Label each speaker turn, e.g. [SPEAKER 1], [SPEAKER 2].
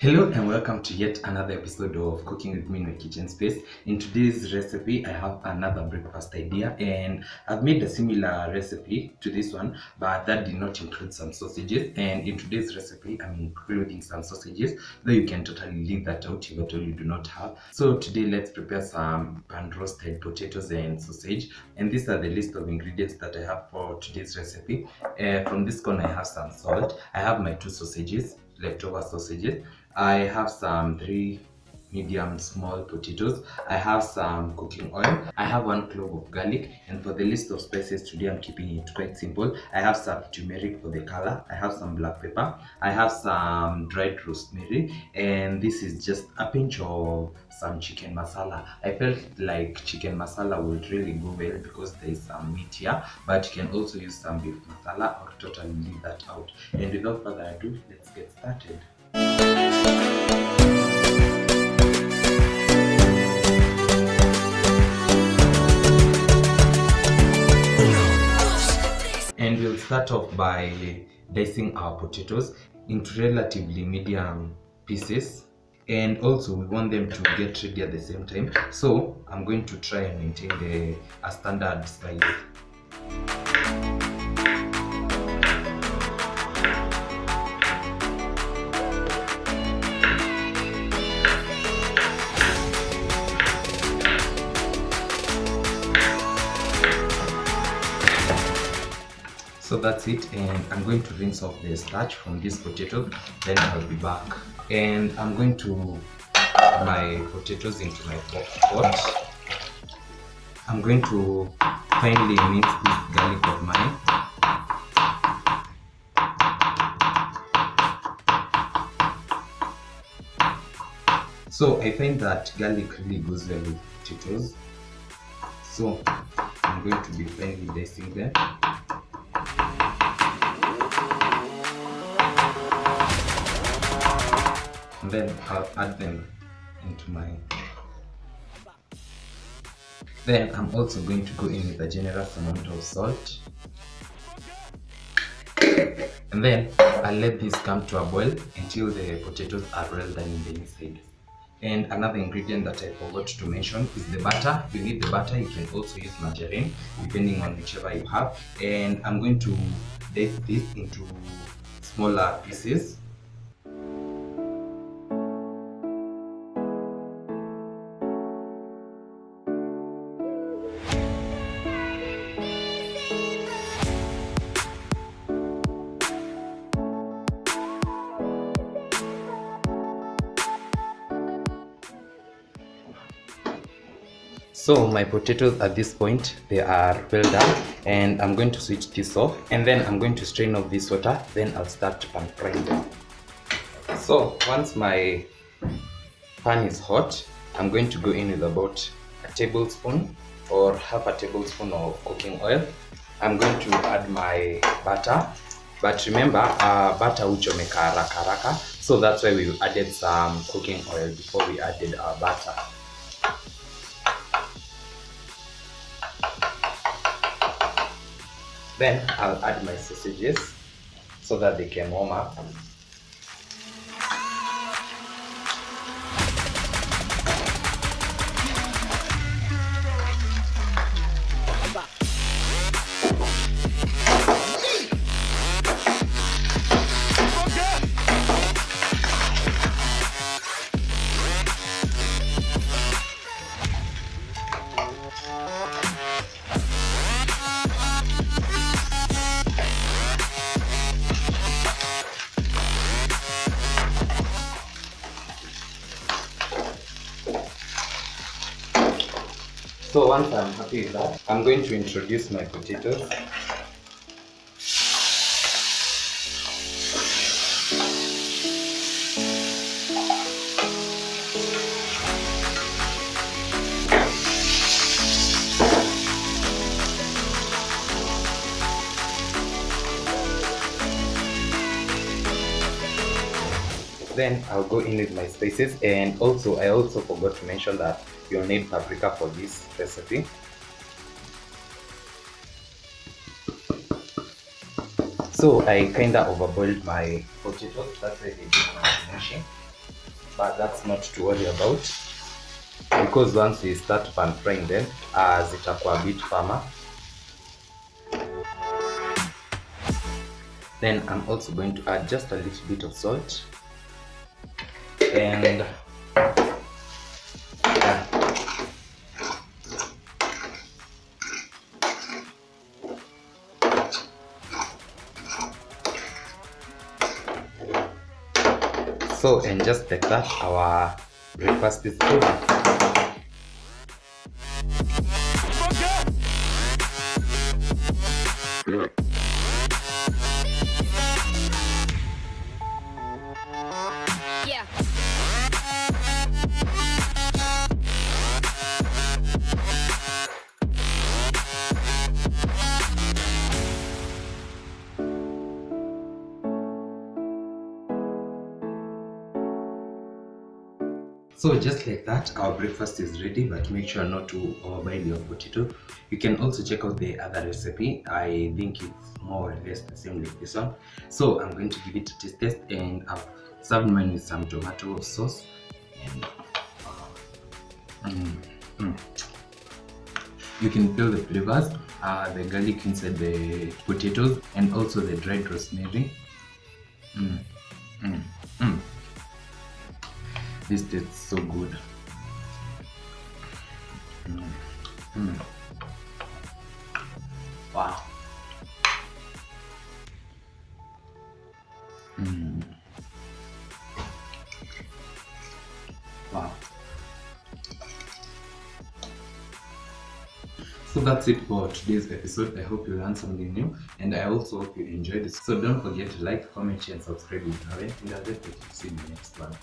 [SPEAKER 1] Hello and welcome to yet another episode of Cooking with Me in my kitchen space. In today's recipe, I have another breakfast idea, and I've made a similar recipe to this one, but that did not include some sausages. And in today's recipe, I'm including some sausages, though you can totally leave that out if at all you do not have. So today, let's prepare some pan roasted potatoes and sausage. And these are the list of ingredients that I have for today's recipe. From this corner, I have some salt. I have my two sausages, leftover sausages. I have some three medium small potatoes. I have some cooking oil. I have 1 clove of garlic, and for the list of spices today I'm keeping it quite simple. I have some turmeric for the color. I have some black pepper. I have some dried rosemary, and this is just a pinch of some chicken masala. I felt like chicken masala would really go well because there is some meat here, but you can also use some beef masala or totally leave that out. And without further ado, let's get started. And we'll start off by dicing our potatoes into relatively medium pieces, and also we want them to get ready at the same time, so I'm going to try and maintain a standard size. So that's it, and I'm going to rinse off the starch from this potato, then I'll be back. And I'm going to add my potatoes into my pot. I'm going to finely mince this garlic of mine. So I find that garlic really goes well with potatoes, so I'm going to be finely dicing them. And then I'll add them into mine. Then I'm also going to go in with a generous amount of salt. And then I'll let this come to a boil until the potatoes are well done in the inside. And another ingredient that I forgot to mention is the butter. You need the butter. You can also use margarine depending on whichever you have. And I'm going to dice this into smaller pieces. So my potatoes at this point, they are well done, and I'm going to switch this off, and then I'm going to strain off this water, then I'll start pan frying them. So once my pan is hot, I'm going to go in with about a tablespoon or half a tablespoon of cooking oil. I'm going to add my butter, but remember butter huchomeka haraka haraka, so that's why we added some cooking oil before we added our butter. Then I'll add my sausages so that they can warm up. So once I'm happy with that, I'm going to introduce my potatoes. Then I'll go in with my spices, and I also forgot to mention that you'll need paprika for this recipe. So I kinda overboiled my potatoes, that's why they did my mashing. but that's not to worry about, because once we start pan frying them, zitakuwa a bit firmer. Then I'm also going to add just a little bit of salt, and so, and just like that, our breakfast is ready.
[SPEAKER 2] Yeah.
[SPEAKER 1] So just like that, our breakfast is ready, but make sure not to overboil your potato. You can also check out the other recipe. I think it's more or less the same like this one. So I'm going to give it a taste test, and I've served mine with some tomato sauce. And you can feel the flavors, the garlic inside the potatoes, and also the dried rosemary. This tastes so good. Wow. Wow. So that's it for today's episode. I hope you learned something new, and I also hope you enjoyed it. So don't forget to like, comment, share, and subscribe if you haven't, and I'll get to see you in the next one.